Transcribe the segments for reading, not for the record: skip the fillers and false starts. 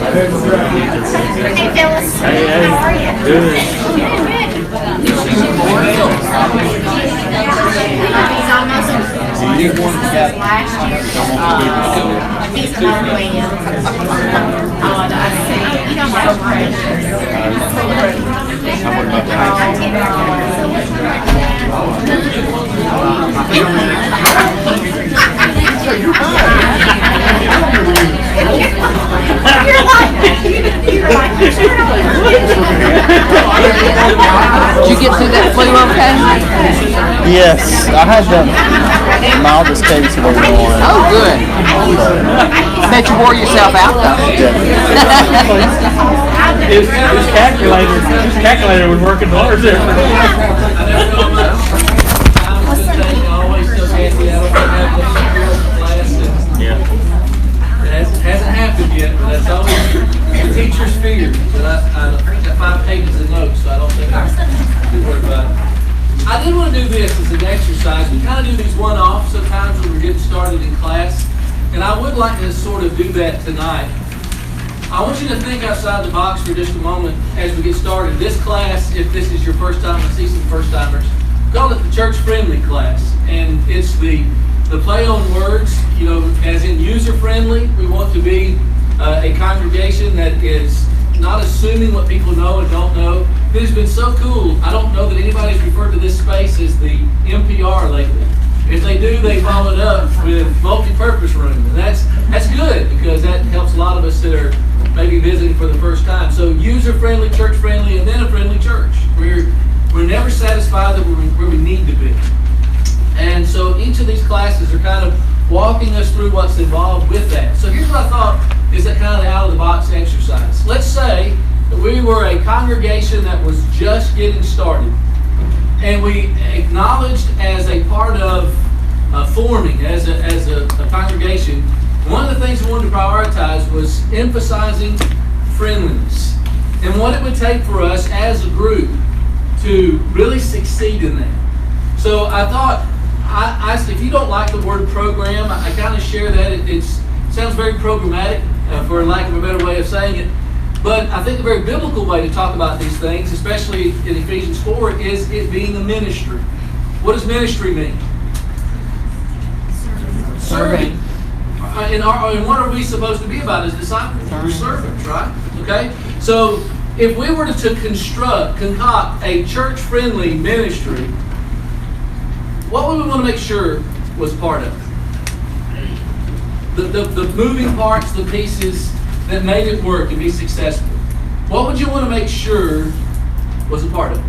Hey, Phyllis. How are you? Good. He's almost last year. He's on the way in. I see. You don't have Did you get through that flu okay? Yes, I had the mildest case of everyone. Oh, good. Bet you wore yourself out though. His calculator was working hard there. Yeah. It hasn't happened yet, but that's always the teacher's fear. But I got 5 pages of notes, so I don't think I'm too worried about it. I did want to do this as an exercise. We kind of do these one-offs sometimes when we're getting started in class, and I would like to sort of do that tonight. I want you to think outside the box for just a moment as we get started. This class, if this is your first time, I see some first-timers, call it the church-friendly class, and it's the play on words, as in user-friendly. We want to be a congregation that is not assuming what people know and don't know. It has been so cool. I don't know that anybody's referred to this space as the NPR lately. If they do, they follow it up with multi-purpose room, and that's good because that helps a lot of us that are maybe visiting for the first time. So user-friendly, church-friendly, and then a friendly church. We're never satisfied that we're where we need to be. And so each of these classes are kind of walking us through what's involved with that. So here's what I thought is that kind of out-of-the-box exercise. Let's say that we were a congregation that was just getting started, and we acknowledged as a part of forming as a congregation, one of the things we wanted to prioritize was emphasizing friendliness and what it would take for us as a group to really succeed in that. So I thought, if you don't like the word program, I kind of share that. It sounds very programmatic, for lack of a better way of saying it. But I think a very biblical way to talk about these things, especially in Ephesians 4, is it being a ministry. What does ministry mean? Serving. And what are we supposed to be about as disciples? We're servants, right? Okay? So if we were to concoct a church-friendly ministry, what would we want to make sure was part of it? The moving parts, the pieces that made it work and be successful. What would you want to make sure was a part of it?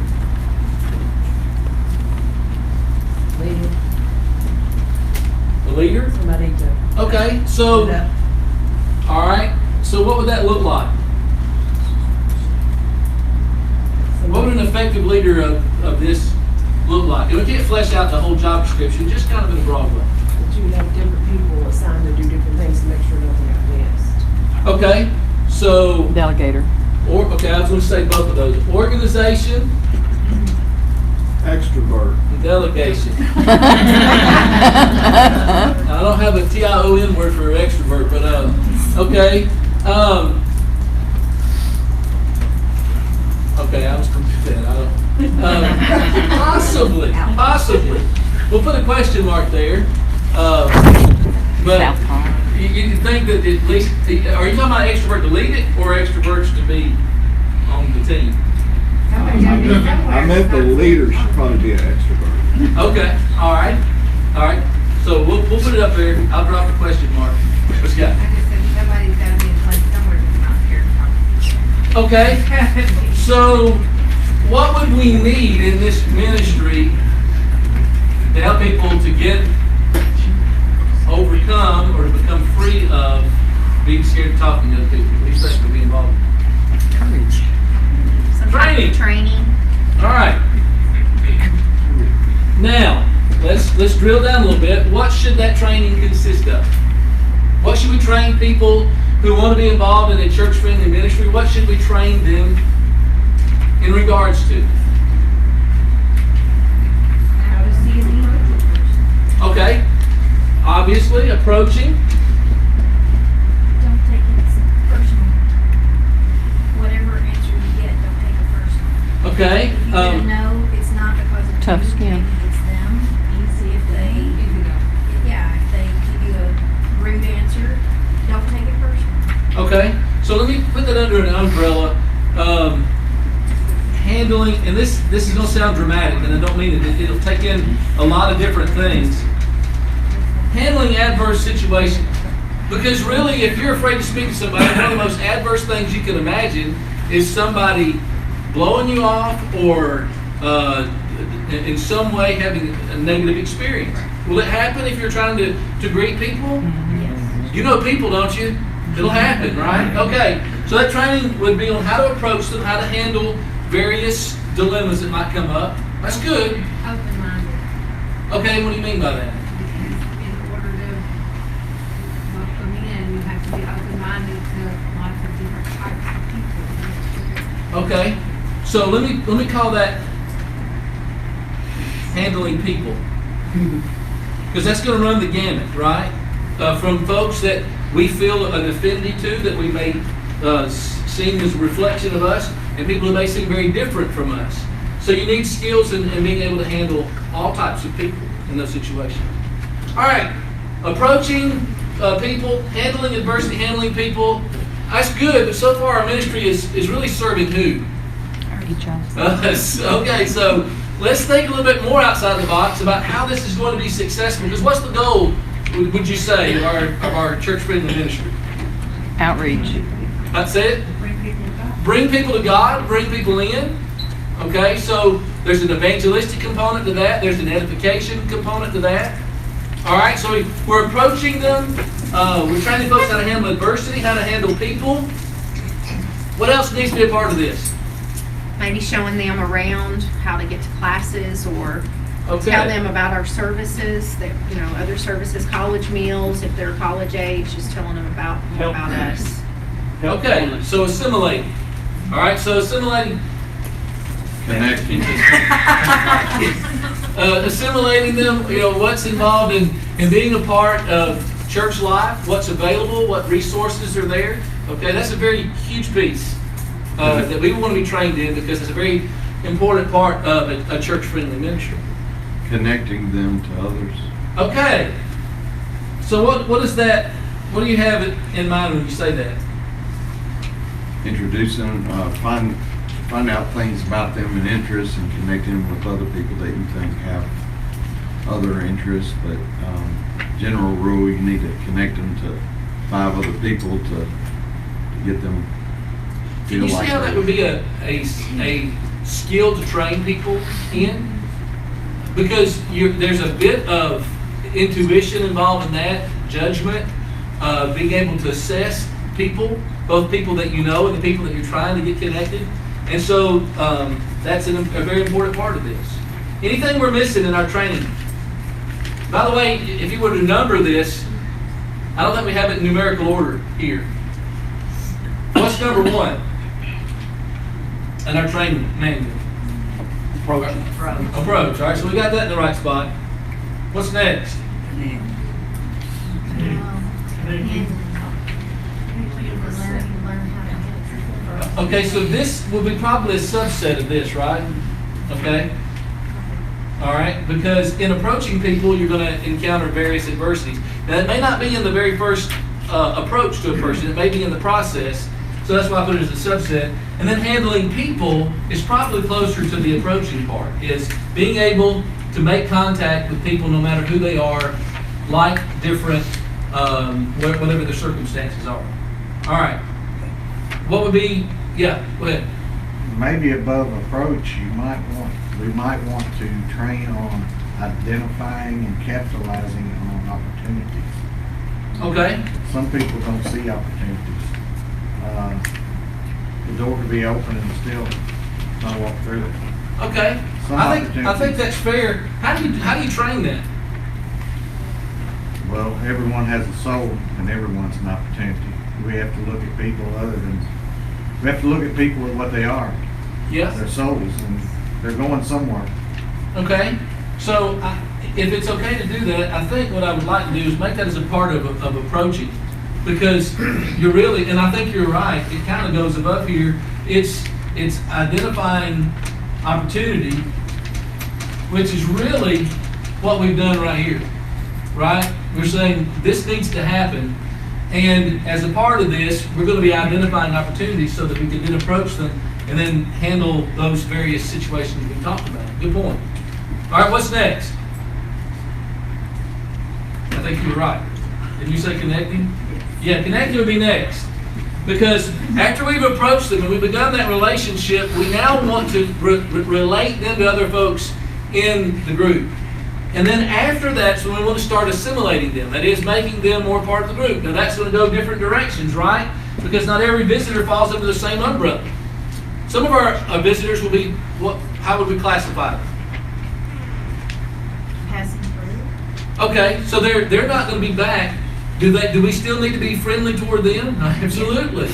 Leader. The leader? Somebody to. Okay, so, all right, so what would that look like? What would an effective leader of this look like? And we can't flesh out the whole job description, just kind of in a broad way. But you have different people assigned to do different things to make sure nothing got missed. Okay, so... Delegator. I was going to say both of those. Organization. Extrovert. And delegation. I don't have a TION word for extrovert, but okay. Okay, I was confused. Possibly. We'll put a question mark there. But you think that at least, are you talking about extrovert to lead it or extroverts to be on the team? I meant the leader should probably be an extrovert. Okay, all right. So we'll put it up there. I'll drop the question mark. What you got? I just said somebody's got to be in place somewhere that's not here to talk. Okay. So what would we need in this ministry to help people to get overcome or to become free of being scared of talking to other people? What do you think would be involved? Courage. Some type of training. All right. Now, let's drill down a little bit. What should that training consist of? What should we train people who want to be involved in a church-friendly ministry? What should we train them in regards to? How to see the Okay. Obviously, approaching. Don't take it personal. Okay. No, it's not because of Tough you, skin. it's them. Easy if they, if they give you a rude answer, don't take it personal. Okay. So let me put that under an umbrella. Handling, and this is going to sound dramatic, and I don't mean it. It'll take in a lot of different things. Handling adverse situations. Because really, if you're afraid to speak to somebody, one of the most adverse things you can imagine is somebody blowing you off or in some way having a negative experience. Will it happen if you're trying to greet people? Yes. You know people, don't you? It'll happen, right? Okay. So that training would be on how to approach them, how to handle various dilemmas that might come up. That's good. Open-minded. Okay, what do you mean by that? In order to welcome in, you have to be open-minded to lots of different types of people. Okay. So let me call that handling people. Because that's going to run the gamut, right? From folks that we feel an affinity to, that we may seem as a reflection of us, and people who may seem very different from us. So you need skills in being able to handle all types of people in those situations. All right, approaching people, handling adversity, handling people. That's good, but so far our ministry is really serving who? Each other. Okay, so let's think a little bit more outside the box about how this is going to be successful. Because what's the goal, would you say, of our church-friendly ministry? Outreach. That's it? Bring people to God. Bring people to God, bring people in. Okay, so there's an evangelistic component to that. There's an edification component to that. All right, so we're approaching them. We're training folks how to handle adversity, how to handle people. What else needs to be a part of this? Maybe showing them around how to get to classes, or Okay. tell them about our services, that, other services, college meals, if they're college age, just telling them about us. Okay, so assimilating. All right, so assimilating. Connecting. Assimilating them, what's involved in being a part of church life, what's available, what resources are there. Okay, that's a very huge piece that we want to be trained in, because it's a very important part of a church-friendly ministry. Connecting them to others. Okay, so what is that? What do you have in mind when you say that? Introducing, find out things about them and interests, and connecting them with other people that you think have other interests. But general rule, you need to connect them to 5 other people to get them Can feel you see like how that they're- would be a skill to train people in? Because there's a bit of intuition involved in that, judgment, being able to assess people, both people that you know and the people that you're trying to get connected. And so that's a very important part of this. Anything we're missing in our training? By the way, if you were to number this, I don't think we have it in numerical order here. What's number 1 in our training manual? Approach. Approach. All right, so we got that in the right spot. What's next? Okay, so this will be probably a subset of this, right? Okay. All right, because in approaching people, you're going to encounter various adversities. Now, it may not be in the very first approach to a person. It may be in the process. So that's why I put it as a subset. And then handling people is probably closer to the approaching part, is being able to make contact with people no matter who they are, like different, whatever their circumstances are. All right. What would be, yeah, go ahead. Maybe above approach, we might want to train on identifying and capitalizing on opportunities. Okay. Some people don't see opportunities. The door could be open and still not walk through it. Okay. Some I think opportunities. that's fair. How do you train that? Well, everyone has a soul, and everyone's an opportunity. We have to look at people we have to look at people at what they are, Yes. their souls, and they're going somewhere. Okay. So if it's okay to do that, I think what I would like to do is make that as a part of approaching. Because you're really, and I think you're right, it kind of goes above here. It's identifying opportunity, which is really what we've done right here, right? We're saying this needs to happen, and as a part of this, we're going to be identifying opportunities so that we can then approach them and then handle those various situations we talked about. Good point. All right, what's next? I think you were right. Did you say connecting? Yeah, connecting would be next. Because after we've approached them and we've begun that relationship, we now want to relate them to other folks in the group. And then after that, so we want to start assimilating them. That is, making them more part of the group. Now that's going to go different directions, right? Because not every visitor falls under the same umbrella. Some of our visitors will be, how would we classify them? Passing through. Okay, so they're not going to be back. Do we still need to be friendly toward them? Absolutely.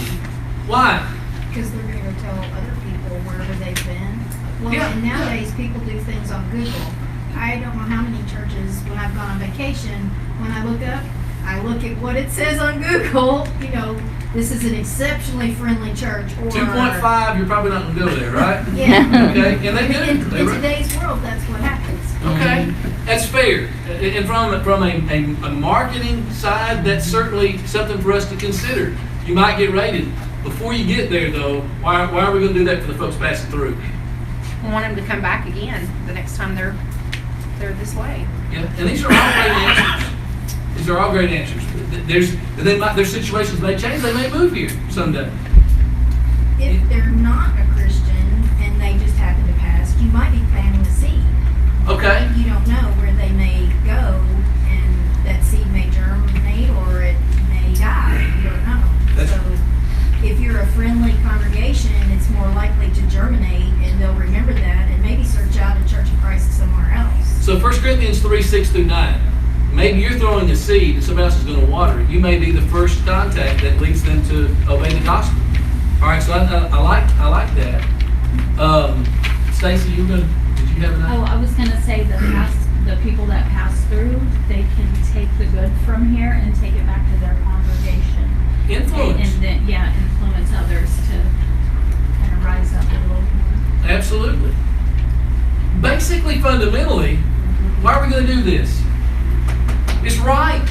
Why? Because they're going to tell other people wherever they've been. Well, Yeah. and nowadays people do things on Google. I don't know how many churches, when I've gone on vacation, when I look up, I look at what it says on Google. You know, this is an exceptionally friendly church. Or 2.5, you're probably not going to go there, right? Yeah. Okay, and they do. In They run. today's world, that's what happens. Okay, that's fair. And from a marketing side, that's certainly something for us to consider. You might get rated. Before you get there, though, why are we going to do that for the folks passing through? We want them to come back again the next time they're this way. Yeah, and these are all great answers. These are all great answers. Their situations may change. They may move here someday. If they're not a Christian and they just happen to pass, you might be planting a seed. Okay. You don't know where they may go, and that seed may germinate or it may die. You don't know. So if you're a friendly congregation, it's more likely to germinate, and they'll remember that and maybe search out a Church of Christ somewhere else. So 1 Corinthians 3:6-9. Maybe you're throwing a seed and somebody else is going to water it. You may be the first contact that leads them to obey the gospel. All right, so I like that. Stacy, did you have an idea? Oh, I was gonna say the people that pass through, they can take the good from here and take it back to their congregation. Influence. And then, influence others to kind of rise up a little more. Absolutely. Basically, fundamentally, why are we going to do this? It's right.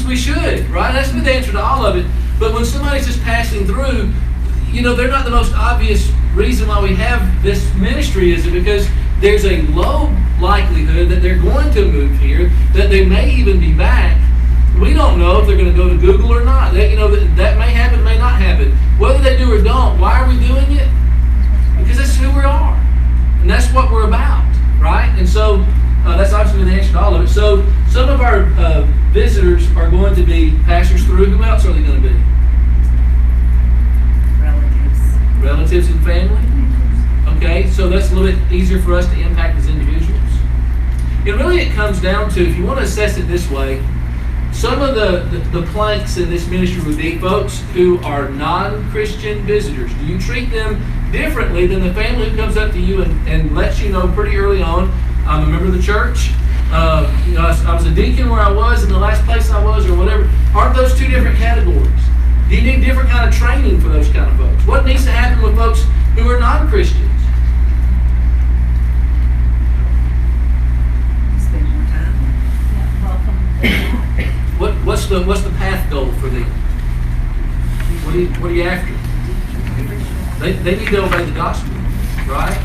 We should, right? That's been the answer to all of it. But when somebody's just passing through, they're not the most obvious reason why we have this ministry, is it because there's a low likelihood that they're going to move here, that they may even be back. We don't know if they're going to go to Google or not. That may happen, may not happen. Whether they do or don't, why are we doing it? Because that's who we are. And that's what we're about, right? And so that's obviously the answer to all of it. So some of our visitors are going to be pastors through. Who else are they going to be? Relatives and family. Okay, so that's a little bit easier for us to impact as individuals. It comes down to, if you want to assess it this way, some of the planks in this ministry would be folks who are non-Christian visitors. Do you treat them differently than the family who comes up to you and lets you know pretty early on, I'm a member of the church, I was a deacon where I was in the last place I was, or whatever? Aren't those two different categories? Do you need different kind of training for those kind of folks? What needs to happen with folks who are non-Christians? Spend more time. Yeah, welcome. What's the path goal for them? What are you after? They need to obey the gospel, right?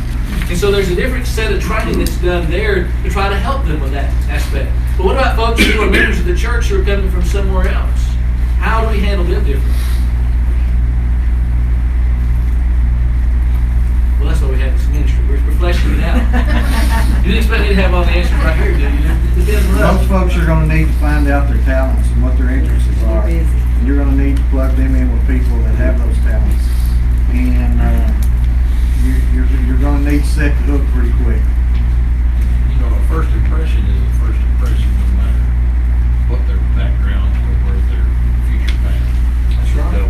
And so there's a different set of training that's done there to try to help them with that aspect. But what about folks who are members of the church who are coming from somewhere else? How do we handle them differently? Well, that's why we have this ministry. We're fleshing it out. You didn't expect me to have all the answers right here, did you? Most folks are gonna need to find out their talents and what their interests are. And you're gonna need to plug them in with people that have those talents. And, you're gonna need to set the hook pretty quick. A first impression is a first impression, no matter what their background or where their future path. That's right. So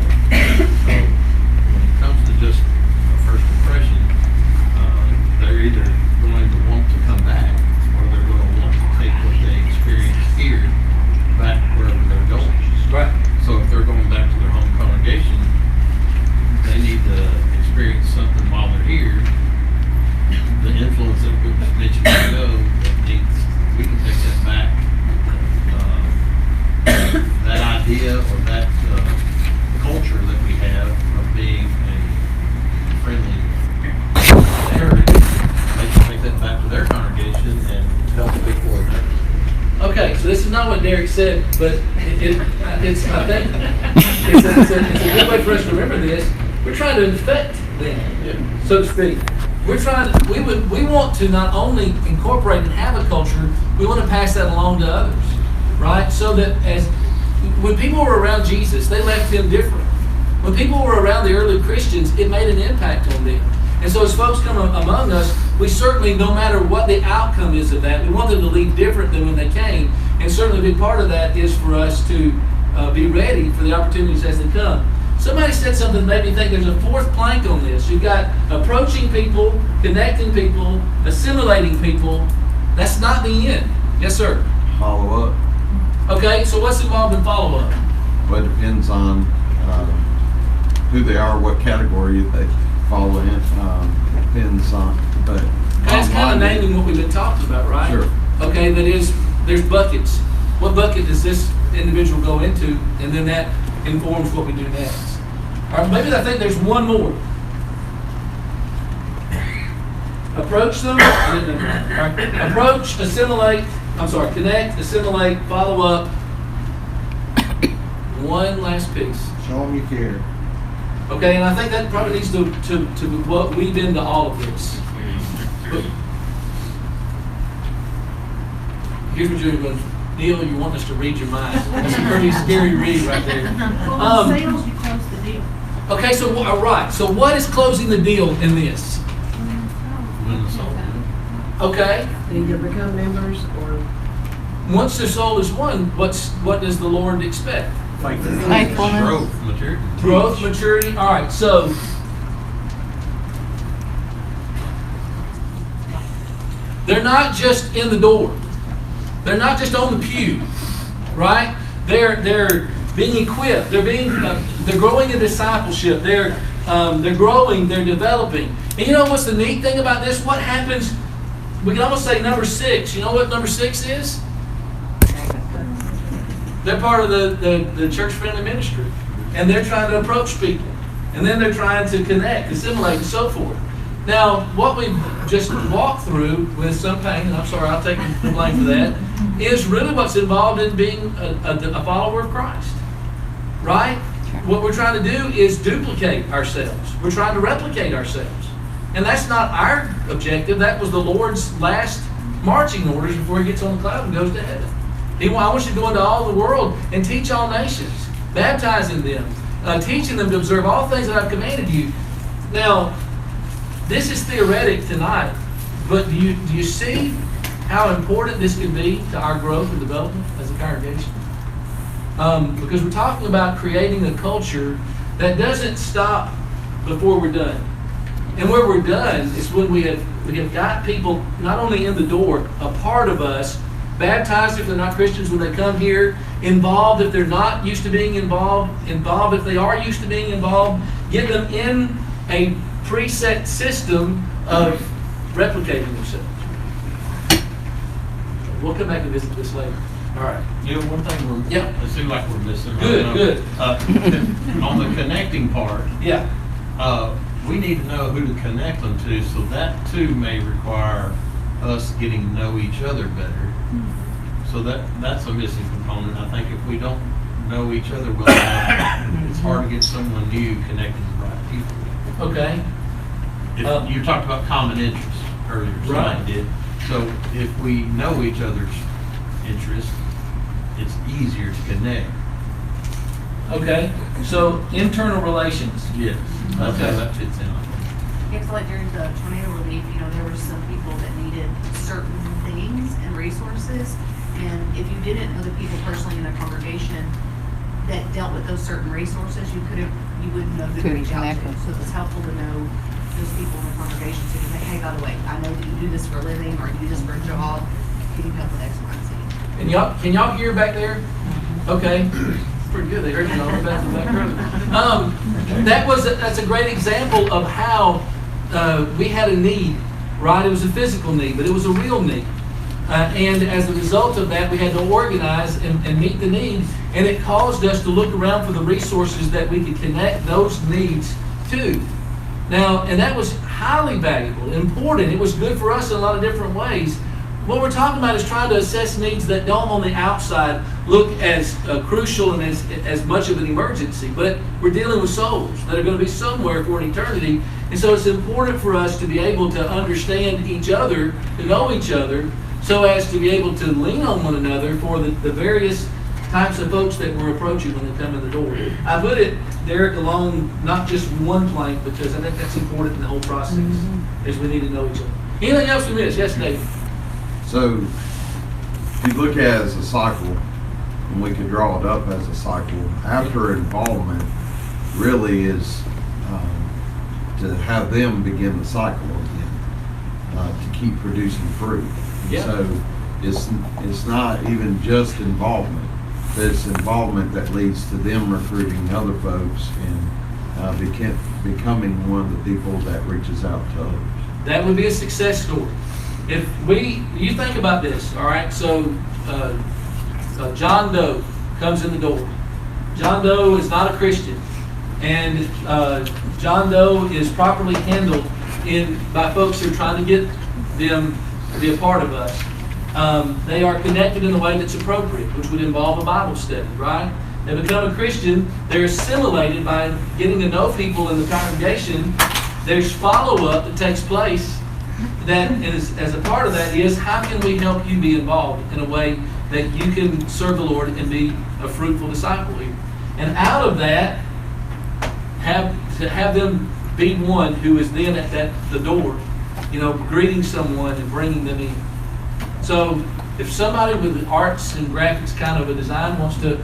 when it comes to just a first impression, they're either going to want to come back, or they're going to want to take what they experienced here back wherever they're going. Right. So if they're going back to their home congregation, they need to experience something while they're here Derek said, but it's I think it's a good way for us to remember this. We're trying to infect them, so to speak. We want to not only incorporate and have a culture, we want to pass that along to others, right? So that when people were around Jesus, they left him different. When people were around the early Christians, it made an impact on them. And so as folks come among us, we certainly, no matter what the outcome is of that, we want them to leave different than when they came. And certainly a big part of that is for us to be ready for the opportunities as they come. Somebody said something that made me think there's a fourth plank on this. You've got approaching people, connecting people, assimilating people. That's not the end. Yes, sir? Follow up. Okay, so what's involved in follow-up? Well, it depends on who they are, what category they follow in. Depends on, but That's kind of naming what we've been talking about, right? Sure. Okay, that is, there's buckets. What bucket does this individual go into? And then that informs what we do next. All right, maybe I think there's one more. Approach them. All right. Approach, assimilate, connect, assimilate, follow up. One last piece. Show them you care. Okay, and I think that probably needs to what weave into all of this. But here's what you're going to, Neal, you want us to read your mind. That's a pretty scary read right there. Well, in sales, you close the deal. Okay, so all right. So what is closing the deal in this? Okay. They either become members or Once their soul is won, what does the Lord expect? Faithfulness. Growth, maturity. All right, so they're not just in the door. They're not just on the pew, right? They're being equipped. They're growing in discipleship. They're growing. They're developing. And you know what's the neat thing about this? What happens? We can almost say number 6. You know what number 6 is? They're part of the church family ministry. And they're trying to approach people. And then they're trying to connect, assimilate, and so forth. Now, what we've just walked through with some pain, and I'm sorry, I'll take the blame for that, is really what's involved in being a follower of Christ. Right? What we're trying to do is duplicate ourselves. We're trying to replicate ourselves. And that's not our objective. That was the Lord's last marching orders before he gets on the cloud and goes to heaven. I want you to go into all the world and teach all nations, baptizing them, teaching them to observe all things that I've commanded you. Now, this is theoretic tonight, but do you see how important this could be to our growth and development as a congregation? Because we're talking about creating a culture that doesn't stop before we're done. And where we're done is when we have got people not only in the door, a part of us, baptized if they're not Christians when they come here, involved if they're not used to being involved if they are used to being involved, get them in a preset system of replicating themselves. We'll come back and visit this later. All right. You know, one thing it seems like we're missing. Good. On the connecting part, yeah. We need to know who to connect them to, so that too may require us getting to know each other better. So that's a missing component. I think if we don't know each other well enough, it's hard to get someone new connected to the right people. Okay. You talked about common interests earlier, right. Did. So if we know each other's interests, it's easier to connect. Okay. So internal relations. Yes. That's how that fits in. It's like during the tornado relief, there were some people that needed certain things and resources. And if you didn't know the people personally in the congregation that dealt with those certain resources, you wouldn't know who to reach out to. So it's helpful to know those people in the congregation so you can say, hey, by the way, I know that you do this for a living or you do this for a job. Can you help with X, Y, and Z? Can y'all hear back there? Okay. Pretty good. They heard you all the back row. That's a great example of how we had a need, right? It was a physical need, but it was a real need. And as a result of that, we had to organize and meet the need, and it caused us to look around for the resources that we could connect those needs to. Now, and that was highly valuable, important. It was good for us in a lot of different ways. what we're talking about is trying to assess needs that don't on the outside look as crucial and as much of an emergency, but we're dealing with souls that are going to be somewhere for an eternity. And so it's important for us to be able to understand each other, to know each other, so as to be able to lean on one another for the various types of folks that we're approaching when they come in the door. I put it, Derek, along not just one plank, because I think that's important in the whole process, is we need to know each other. Anything else we missed? Yes, Dave? So, if you look at it as a cycle, and we could draw it up as a cycle, after involvement really is to have them begin the cycle again, to keep producing fruit. And Yeah. so, it's not even just involvement, but it's involvement that leads to them recruiting other folks and becoming one of the people that reaches out to others. That would be a success story. You think about this, all right? So, John Doe comes in the door. John Doe is not a Christian, and John Doe is properly handled by folks who are trying to get them to be a part of us. They are connected in a way that's appropriate, which would involve a Bible study, right? They become a Christian. They're assimilated by getting to know people in the congregation. There's follow-up that takes place. That is, as a part of that is, how can we help you be involved in a way that you can serve the Lord and be a fruitful disciple here? And out of that, have them be one who is then at the door, greeting someone and bringing them in. So if somebody with arts and graphics kind of a design wants to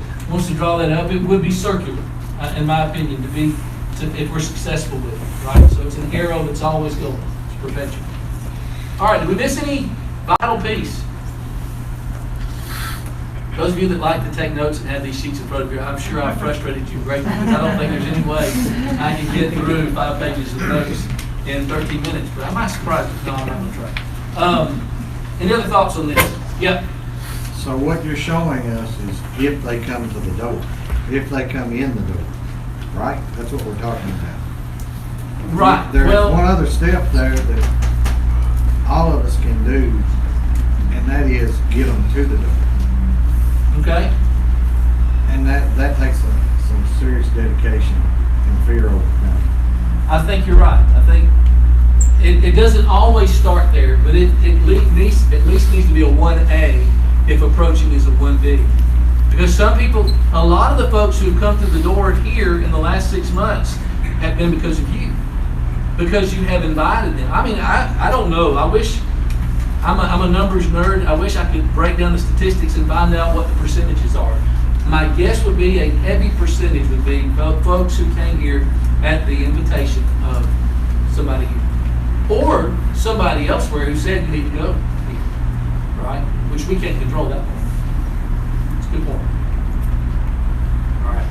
draw that up, it would be circular, in my opinion, if we're successful with it, right? So it's an arrow that's always going. It's perpetual. All right, did we miss any vital piece? Those of you that like to take notes and have these sheets in front of you, I'm sure I've frustrated you greatly, because I don't think there's any way I can get through 5 pages of notes in 13 minutes, but I might surprise you. No, I'm not going to try. Any other thoughts on this? Yep. So what you're showing us is if they come to the door, if they come in the door, right? That's what we're talking about. Right. There's Well, one other step there that all of us can do, and that is get them to the door. okay. And that takes some serious dedication and fear overcoming. I think you're right. I think it doesn't always start there, but it at least needs to be a 1A if approaching is a 1B. Because some people, a lot of the folks who have come through the door here in the last 6 months have been because of you. Because you have invited them. I mean, I don't know. I wish, I'm a numbers nerd. I wish I could break down the statistics and find out what the percentages are. My guess would be a heavy percentage would be folks who came here at the invitation of somebody here. Or somebody elsewhere who said you need to go here, right? Which we can't control that part. It's a good point. All right.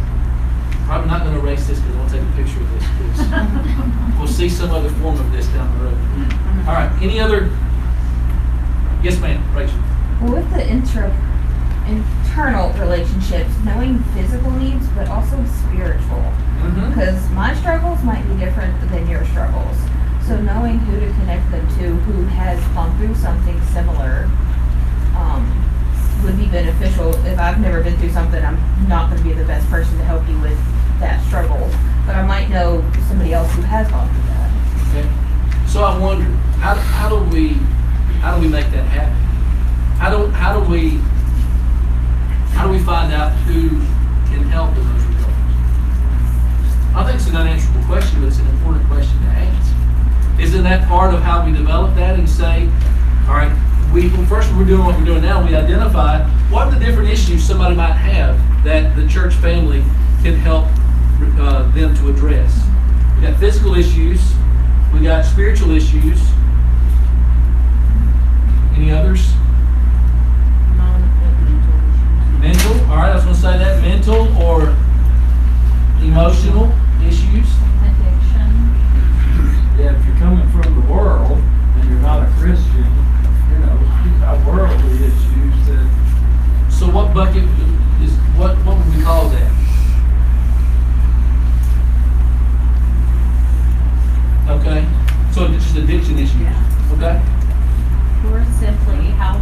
Probably not going to erase this because I'll take a picture of this, because we'll see some other form of this down the road. All right. Any other? Yes, ma'am. Rachel. Well, with the internal relationships, knowing physical needs, but also spiritual. Because my struggles might be different than your struggles. So knowing who to connect them to, who has gone through something similar, would be beneficial. If I've never been through something, I'm not going to be the best person to help you with that struggle. But I might know somebody else who has gone through that. Okay. So I wonder, how do we make that happen? How do we find out who can help in those regards? I think it's an unanswerable question, but it's an important question to ask. Isn't that part of how we develop that and say, all right, first we're doing what we're doing now, we identify what are the different issues somebody might have that the church family can help them to address. We got physical issues, we got spiritual issues. Any others? Mental, all right, I was going to say that. Mental or emotional issues. Addiction. Yeah, if you're coming from the world and you're not a Christian, you've got worldly issues that. So what bucket is, what would we call that? Okay, so it's just addiction issues. Yeah. Okay. Or simply, how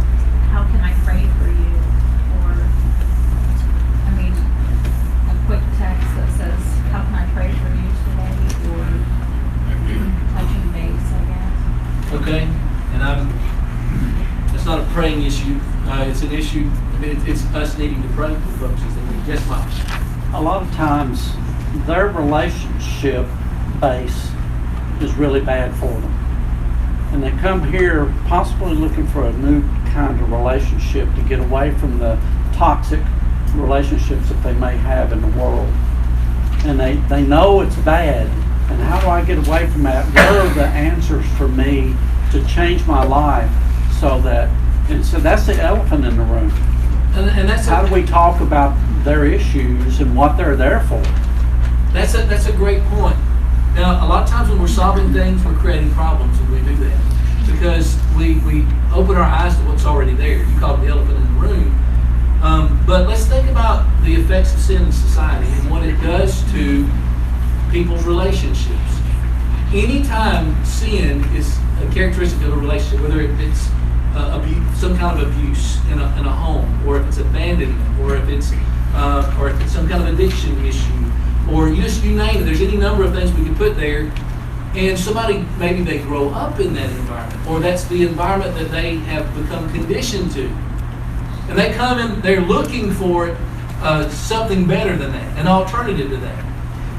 okay? And it's not a praying issue, it's an issue, I mean, it's us needing to pray for folks as they need. Yes, Mike? A lot of times, their relationship base is really bad for them. And they come here possibly looking for a new kind of relationship to get away from the toxic relationships that they may have in the world. And they know it's bad. And how do I get away from that? What are the answers for me to change my life and so that's the elephant in the room. And that's how do we talk about their issues and what they're there for? That's a great point. Now, a lot of times when we're solving things, we're creating problems when we do that. Because we open our eyes to what's already there. You call it the elephant in the room. But let's think about the effects of sin in society and what it does to people's relationships. Anytime sin is a characteristic of a relationship, whether it's some kind of abuse in a home, or if it's abandonment, or if it's some kind of addiction issue, or you name it, there's any number of things we can put there. And somebody, maybe they grow up in that environment, or that's the environment that they have become conditioned to. And they come in, they're looking for something better than that, an alternative to that.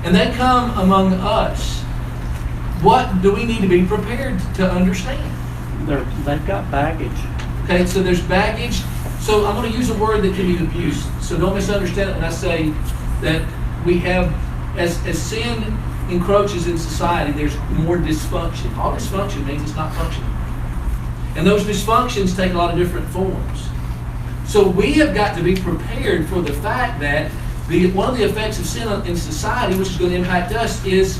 And they come among us. What do we need to be prepared to understand? They've got baggage. Okay, so there's baggage. So I'm going to use a word that can be abused. So don't misunderstand it when I say that we have, as sin encroaches in society, there's more dysfunction. All dysfunction means it's not functioning. And those dysfunctions take a lot of different forms. So we have got to be prepared for the fact that one of the effects of sin in society, which is going to impact us, is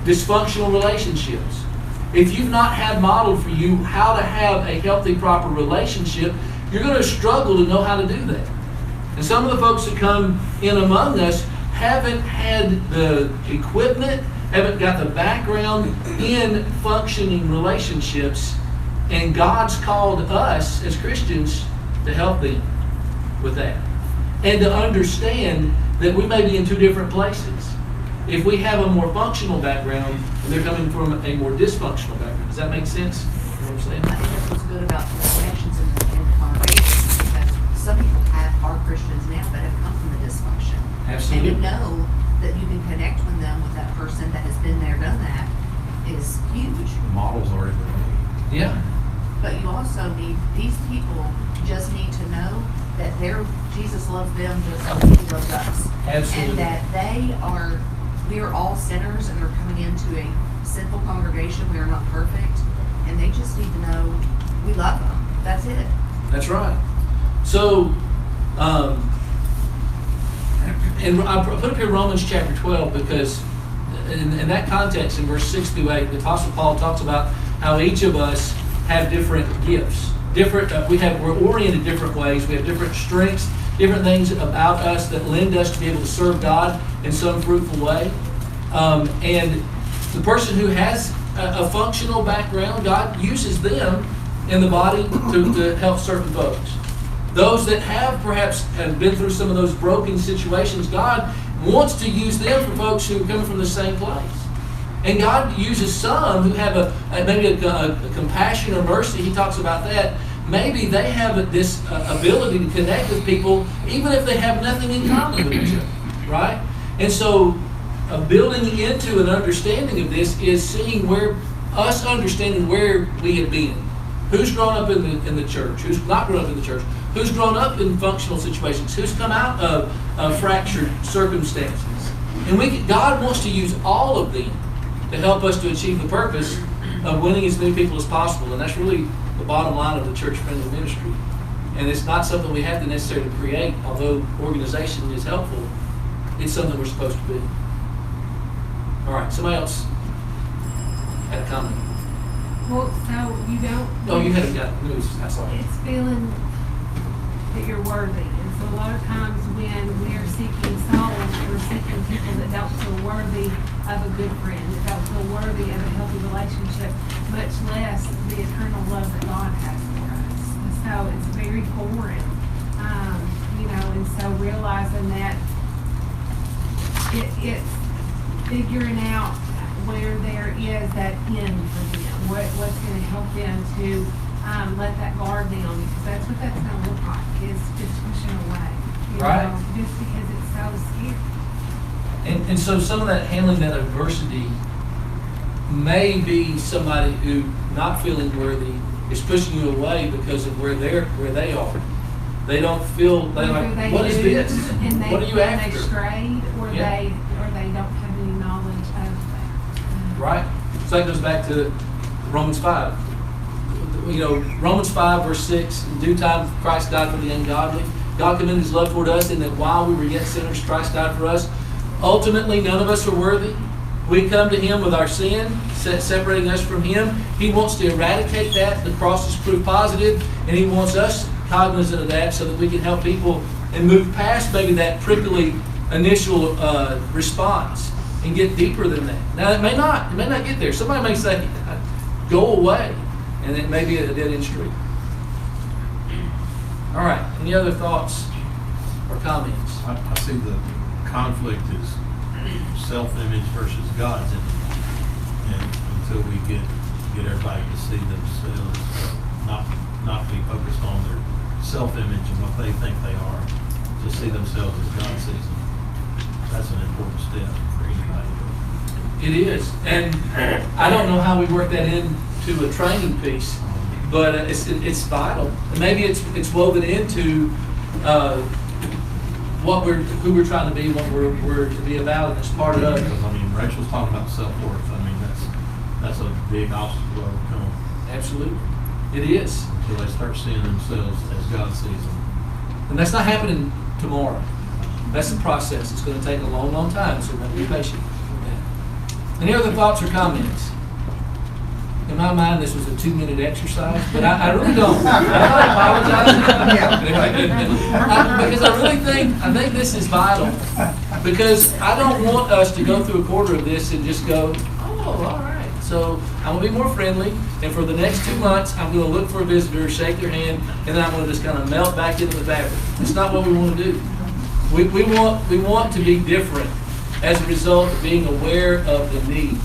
dysfunctional relationships. If you've not had modeled for you how to have a healthy, proper relationship, you're going to struggle to know how to do that. And some of the folks that come in among us haven't had the equipment, haven't got the background in functioning relationships, and God's called us as Christians to help them with that. And to understand that we may be in two different places. If we have a more functional background, and they're coming from a more dysfunctional background. Does that make sense? You know what I'm saying? I think that's what's good about the connections in the congregation, because some people are Christians now that have come from the dysfunction. Absolutely. And to know that you can connect with them, with that person that has been there, done that, is huge. The model's already been Yeah. But you also these people just need to know that Jesus loves them just as he loves us. Absolutely. And that we are all sinners, and they're coming into a sinful congregation. We are not perfect, and they just need to know we love them. That's it. That's right. So, and I put up here Romans chapter 12 because in that context, in verse 6 through 8, the Apostle Paul talks about how each of us have different gifts. We're oriented different ways. We have different strengths, different things about us that lend us to be able to serve God in some fruitful way. And the person who has a functional background, God uses them in the body to help certain folks. Those that have perhaps been through some of those broken situations, God wants to use them for folks who are coming from the same place. And God uses some who have maybe a compassion or mercy. He talks about that. Maybe they have this ability to connect with people even if they have nothing in common with each other, right? And so building into an understanding of this is seeing understanding where we have been. Who's grown up in the church? Who's not grown up in the church? Who's grown up in functional situations? Who's come out of fractured circumstances? And God wants to use all of them to help us to achieve the purpose of winning as many people as possible. And that's really the bottom line of the church-friendly ministry. And it's not something we have to necessarily create, although organization is helpful. It's something we're supposed to be. All right, somebody else had a comment. Well, so you don't. Oh, you had got news. I'm sorry. It's feeling that you're worthy. And so a lot of times when we're seeking souls, we're seeking people that don't feel worthy of a good friend, that don't feel worthy of a healthy relationship, much less the eternal love that God has for us. And so it's very foreign, and so realizing that it's figuring out where there is that end for them. what's gonna help them to, let that guard down, because that's what that's gonna look like, is just pushing away. You Right. know, just because it's so scary. And so some of that, handling that adversity may be somebody who, not feeling worthy, is pushing you away because of where they are. They don't feel, they're Whether like, they what is do, this? and they- What are you and after? They strayed, or Yeah. they don't have any knowledge of that. Right? So that goes back to Romans 5. You know, Romans 5 verse 6, in due time Christ died for the ungodly. God commended his love toward us in that while we were yet sinners, Christ died for us. Ultimately, none of us are worthy. We come to him with our sin, separating us from him. He wants to eradicate that. The cross is proof positive, and he wants us cognizant of that so that we can help people and move past maybe that prickly initial response and get deeper than that. Now, it may not get there. Somebody may say, go away, and it may be a dead-end street. All right, any other thoughts or comments? I see the conflict is self-image versus God's image. And until we get everybody to see themselves, not be focused on their self-image and what they think they are, to see themselves as God sees them. That's an important step for anybody. It is, and I don't know how we work that into a training piece, but it's vital. And maybe it's woven into who we're trying to be, what we're to be about, and it's part of. Because, I mean, Rachel's talking about self-worth. I mean, that's a big obstacle to overcome. Absolutely, it is. Until they start seeing themselves as God sees them. And that's not happening tomorrow. That's the process. It's going to take a long, long time, so we're going to be patient with that. Any other thoughts or comments? In my mind, this was a 2-minute exercise, but I really don't. I'm not apologizing. Because I think this is vital. Because I don't want us to go through a quarter of this and just go, oh, all right. So I'm going to be more friendly, and for the next 2 months, I'm going to look for a visitor, shake their hand, and then I'm going to just kind of melt back into the fabric. That's not what we want to do. We want to be different as a result of being aware of the need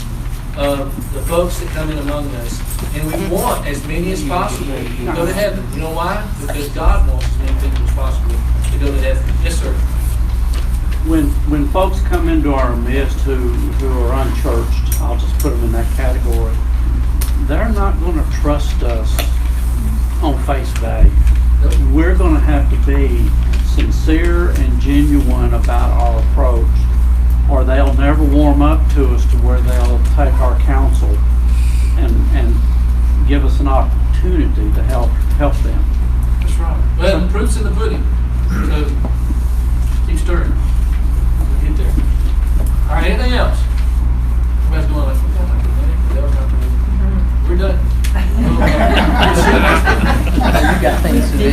of the folks that come in among us, and we want as many as possible to go to heaven. You know why? Because God wants as many people as possible to go to heaven. Yes, sir. When folks come into our midst who are unchurched, I'll just put them in that category, they're not going to trust us on face value. We're going to have to be sincere and genuine about our approach, or they'll never warm up to us to where they'll take our counsel and give us an opportunity to help them. That's right. Well, the proof's in the pudding. So keep stirring. We'll get there. All right, anything else? Everybody's going like, we're done. You got things to do.